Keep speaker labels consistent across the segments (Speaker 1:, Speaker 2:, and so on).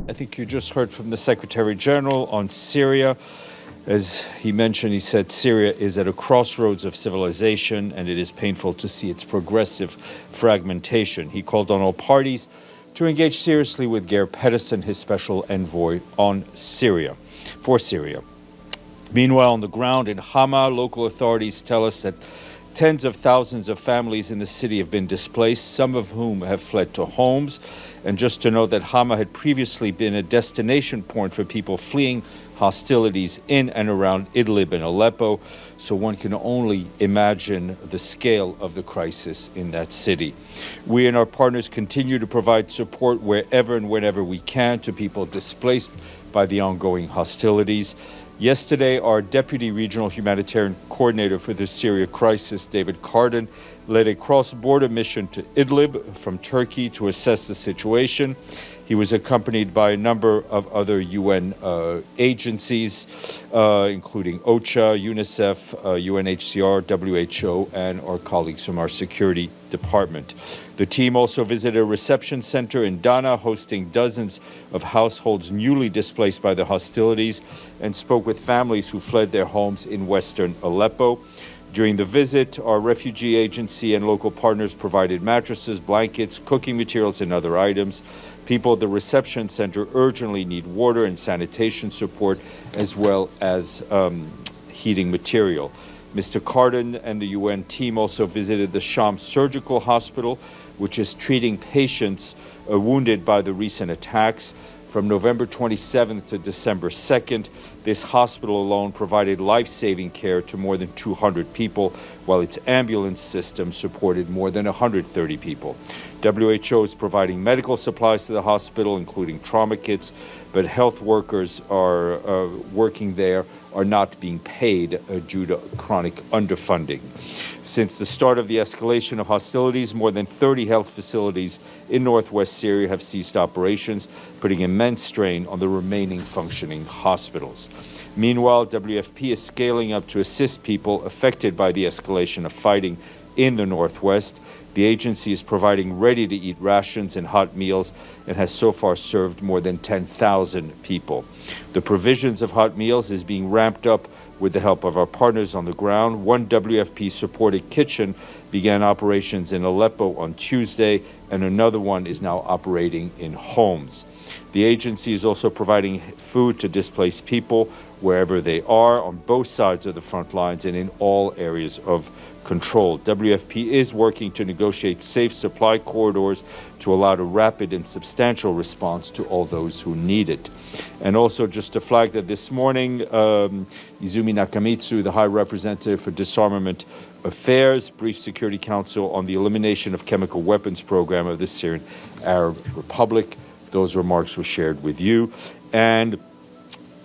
Speaker 1: I think you just heard from the Secretary General on Syria. As he mentioned, he said Syria is at a crossroads of civilization, and it is painful to see its progressive fragmentation. He called on all parties to engage seriously with Geir Pedersen, his special envoy for Syria. Meanwhile, on the ground in Hama, local authorities tell us that tens of thousands of families in the city have been displaced, some of whom have fled to homes. And just to note that Hama had previously been a destination point for people fleeing hostilities in and around Idleb and Aleppo, so one can only imagine the scale of the crisis in that city. We and our partners continue to provide support wherever and whenever we can to people displaced by the ongoing hostilities. Yesterday, our Deputy Regional Humanitarian Coordinator for the Syria crisis, David Carden, led a cross-border mission to Idlib from Turkey to assess the situation. He was accompanied by a number of other UN agencies, including OCHA, UNICEF, UNHCR, WHO, and our colleagues from our security department. The team also visited a reception center in Dana, hosting dozens of households newly displaced by the hostilities, and spoke with families who fled their homes in western Aleppo. During the visit, our refugee agency and local partners provided mattresses, blankets, cooking materials, and other items. People at the reception center urgently need water and sanitation support, as well as heating material. Mr. Carden and the UN team also visited the Sham Surgical Hospital, which is treating patients wounded by the recent attacks. From November 27th to December 2nd, this hospital alone provided life-saving care to more than 200 people, while its ambulance system supported more than 130 people. WHO is providing medical supplies to the hospital, including trauma kits, but health workers are working there are not being paid due to chronic underfunding. Since the start of the escalation of hostilities, more than 30 health facilities in northwest Syria have ceased operations, putting immense strain on the remaining functioning hospitals. Meanwhile, WFP is scaling up to assist people affected by the escalation of fighting in the northwest. The agency is providing ready-to-eat rations and hot meals and has so far served more than 10,000 people. The provisions of hot meals is being ramped up with the help of our partners on the ground. One WFP-supported kitchen began operations in Aleppo on Tuesday, and another one is now operating in homes. The agency is also providing food to displaced people wherever they are, on both sides of the front lines and in all areas of control. WFP is working to negotiate safe supply corridors to allow a rapid and substantial response to all those who need it. And also just to flag that this morning, Izumi Nakamitsu, the High Representative for Disarmament Affairs, briefed Security Council on the elimination of chemical weapons program of the Syrian Arab Republic. Those remarks were shared with you. And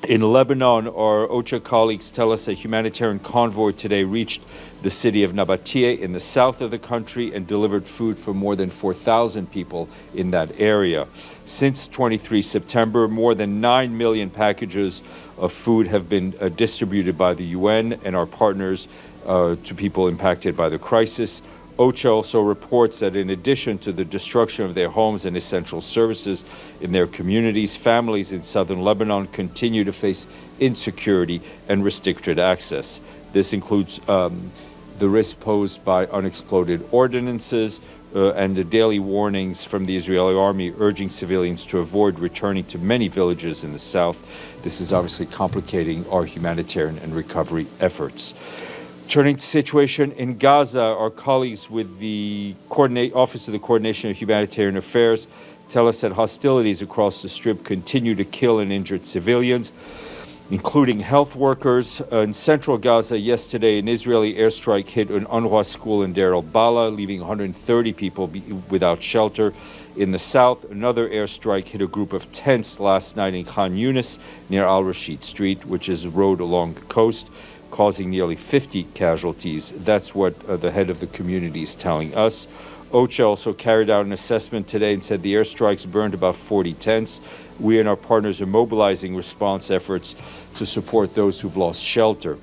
Speaker 1: in Lebanon, our OCHA colleagues tell us a humanitarian convoy today reached the city of Nabatea in the south of the country and delivered food for more than 4,000 people in that area. Since 23 September, more than 9 million packages of food have been distributed by the UN and our partners to people impacted by the crisis. OCHA also reports that in addition to the destruction of their homes and essential services in their communities, families in southern Lebanon continue to face insecurity and restricted access. This includes the risk posed by unexploded ordnances and the daily warnings from the Israeli army urging civilians to avoid returning to many villages in the south. This is obviously complicating our humanitarian and recovery efforts. Turning to the situation in Gaza, our colleagues with the Office of the Coordination of Humanitarian Affairs tell us that hostilities across the Strip continue to kill and injure civilians, including health workers. In central Gaza yesterday, an Israeli airstrike hit an UNRWA school in Deir al-Bala, leaving 130 people without shelter. In the south, another airstrike hit a group of tents last night in Khan Yunis, near Al-Rashid Street, which is a road along the coast, causing nearly 50 casualties. That's what the head of the community is telling us. OCHA also carried out an assessment today and said the airstrikes burned about 40 tents. We and our partners are mobilizing response efforts to support those who've lost shelter.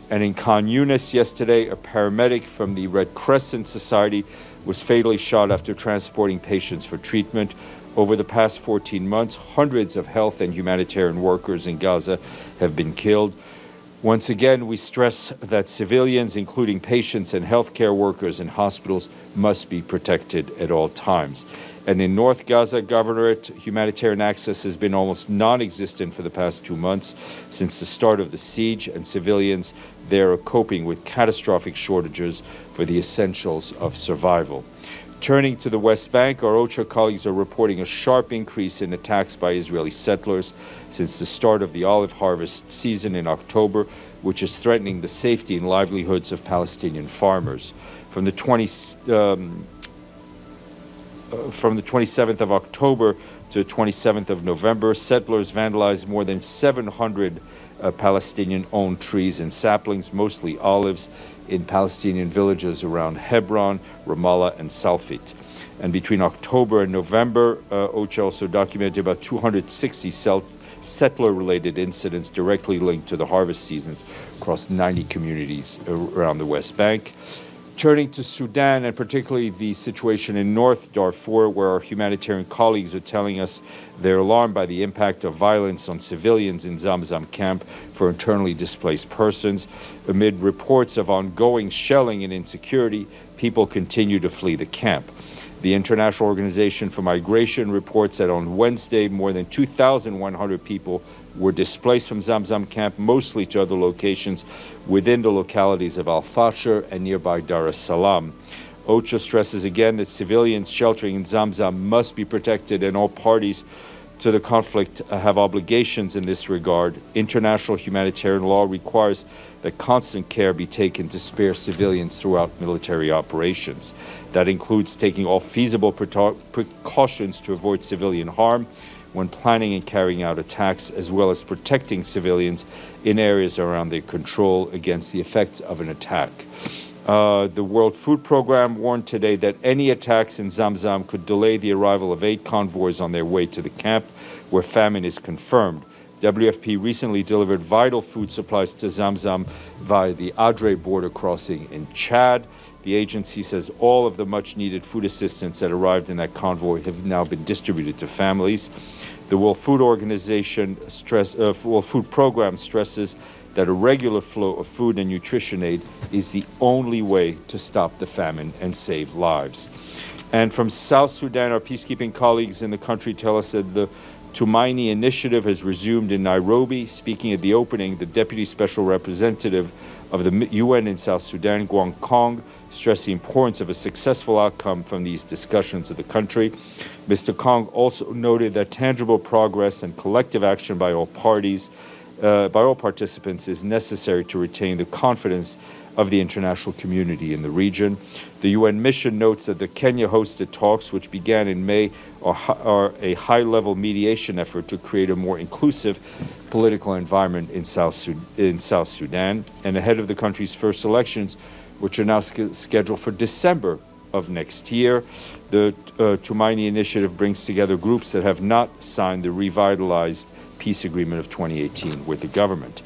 Speaker 1: And in Khan Yunis yesterday, a paramedic from the Red Crescent Society was fatally shot after transporting patients for treatment. Over the past 14 months, hundreds of health and humanitarian workers in Gaza have been killed. Once again, we stress that civilians, including patients and healthcare workers in hospitals, must be protected at all times. And in North Gaza Governorate, humanitarian access has been almost non-existent for the past 2 months since the start of the siege, and civilians there are coping with catastrophic shortages for the essentials of survival. Turning to the West Bank, our OCHA colleagues are reporting a sharp increase in attacks by Israeli settlers since the start of the olive harvest season in October, which is threatening the safety and livelihoods of Palestinian farmers. From the 27th of October to 27th of November, settlers vandalized more than 700 Palestinian-owned trees and saplings, mostly olives, in Palestinian villages around Hebron, Ramallah, and Salfit. And between October and November, OCHA also documented about 260 settler-related incidents directly linked to the harvest seasons across 90 communities around the West Bank. Turning to Sudan, and particularly the situation in North Darfur, where our humanitarian colleagues are telling us they're alarmed by the impact of violence on civilians in Zamzam camp for internally displaced persons. Amid reports of ongoing shelling and insecurity, people continue to flee the camp. The International Organization for Migration reports that on Wednesday, more than 2,100 people were displaced from Zamzam camp, mostly to other locations within the localities of Al-Fasher and nearby Dar es Salaam. OCHA stresses again that civilians sheltering in Zamzam must be protected, and all parties to the conflict have obligations in this regard. International humanitarian law requires that constant care be taken to spare civilians throughout military operations. That includes taking all feasible precautions to avoid civilian harm when planning and carrying out attacks, as well as protecting civilians in areas around their control against the effects of an attack. The World Food Programme warned today that any attacks in Zamzam could delay the arrival of 8 convoys on their way to the camp, where famine is confirmed. WFP recently delivered vital food supplies to Zamzam via the Adre border crossing in Chad. The agency says all of the much-needed food assistance that arrived in that convoy have now been distributed to families. The World Food Food Programme stresses that a regular flow of food and nutrition aid is the only way to stop the famine and save lives. And from South Sudan, our peacekeeping colleagues in the country tell us that the Tumaini initiative has resumed in Nairobi. Speaking at the opening, the Deputy Special Representative of the UN in South Sudan, Guang Kong, stressed the importance of a successful outcome from these discussions of the country. Mr. Kong also noted that tangible progress and collective action by all participants is necessary to retain the confidence of the international community in the region. The UN mission notes that the Kenya-hosted talks, which began in May, are a high-level mediation effort to create a more inclusive political environment in South Sudan, and ahead of the country's first elections, which are now scheduled for December of next year. The Tumaini initiative brings together groups that have not signed the revitalized peace agreement of 2018 with the government.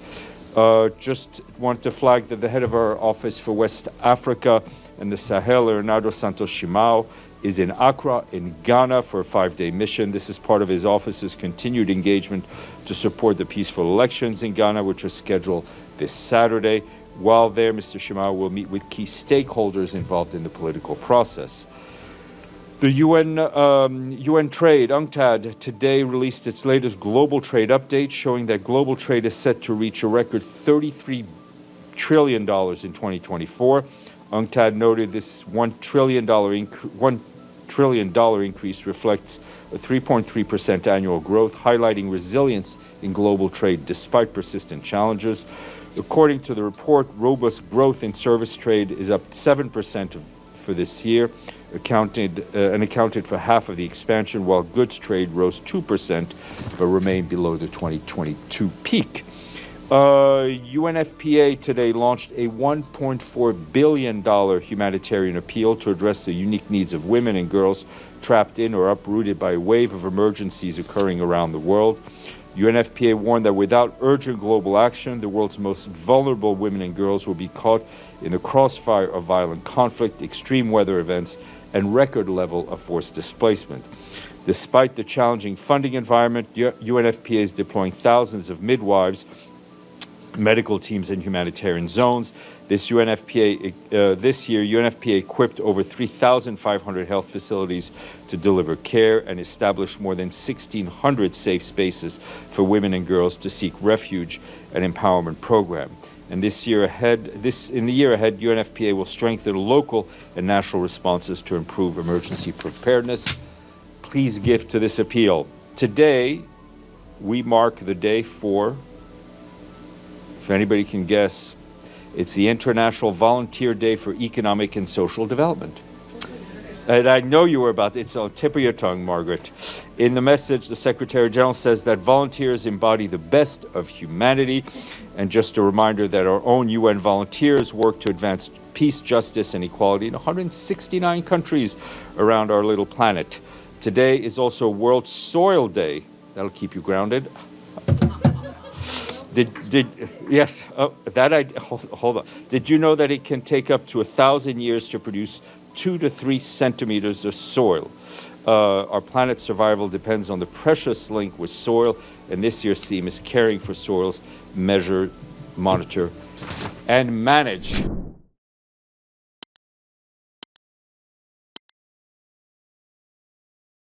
Speaker 1: Just want to flag that the head of our office for West Africa and the Sahel, Leonardo Santos Shimao, is in Accra in Ghana for a 5-day mission. This is part of his office's continued engagement to support the peaceful elections in Ghana, which are scheduled this Saturday. While there, Mr. Shimao will meet with key stakeholders involved in the political process. The UN Trade, UNCTAD, today released its latest global trade update, showing that global trade is set to reach a record $33 trillion in 2024. UNCTAD noted this $1 trillion increase reflects a 3.3% annual growth, highlighting resilience in global trade despite persistent challenges. According to the report, robust growth in service trade is up 7% for this year, accounted for half of the expansion, while goods trade rose 2% but remained below the 2022 peak. UNFPA today launched a $1.4 billion humanitarian appeal to address the unique needs of women and girls trapped in or uprooted by a wave of emergencies occurring around the world. UNFPA warned that without urgent global action, the world's most vulnerable women and girls will be caught in the crossfire of violent conflict, extreme weather events, and record level of forced displacement. Despite the challenging funding environment, UNFPA is deploying thousands of midwives, medical teams, and humanitarian zones. This year, UNFPA equipped over 3,500 health facilities to deliver care and established more than 1,600 safe spaces for women and girls to seek refuge and empowerment program. And in the year ahead, UNFPA will strengthen local and national responses to improve emergency preparedness. Please give to this appeal. Today, we mark the day for, if anybody can guess, it's the International Volunteer Day for Economic and Social Development. And I know you were about it. It's on the tip of your tongue, Margaret. In the message, the Secretary General says that volunteers embody the best of humanity. And just a reminder that our own UN volunteers work to advance peace, justice, and equality in 169 countries around our little planet. Today is also World Soil Day. That'll keep you grounded. Yes, hold on. Did you know that it can take up to 1,000 years to produce 2 to 3 centimeters of soil? Our planet's survival depends on the precious link with soil, and this year's theme is caring for soils, measure, monitor, and manage.